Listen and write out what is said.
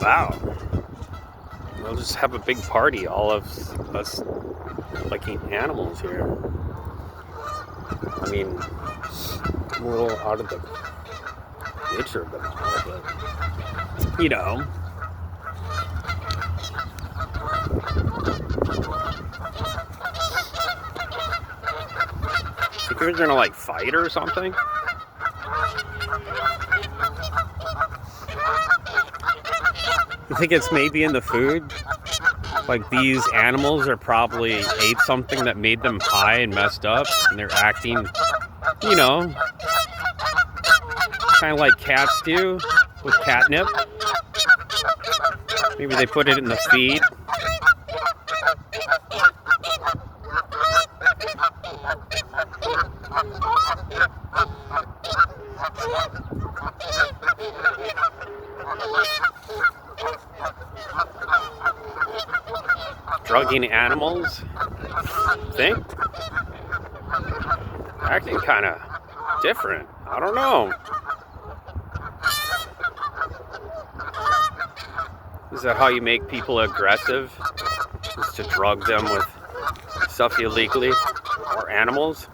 Wow. We'll just have a big party, all of us liking animals here. I mean, I'm a little out of the picture of them all, but you know. Think you're gonna like fight or something? You think it's maybe in the food? Like these animals are probably ate something that made them high and messed up, and they're acting, you know, kind of like cats do with catnip. Maybe they put it in the feed. Drugging animals, think? Acting kind of different. I don't know. Is that how you make people aggressive? Is to drug them with stuff illegally or animals?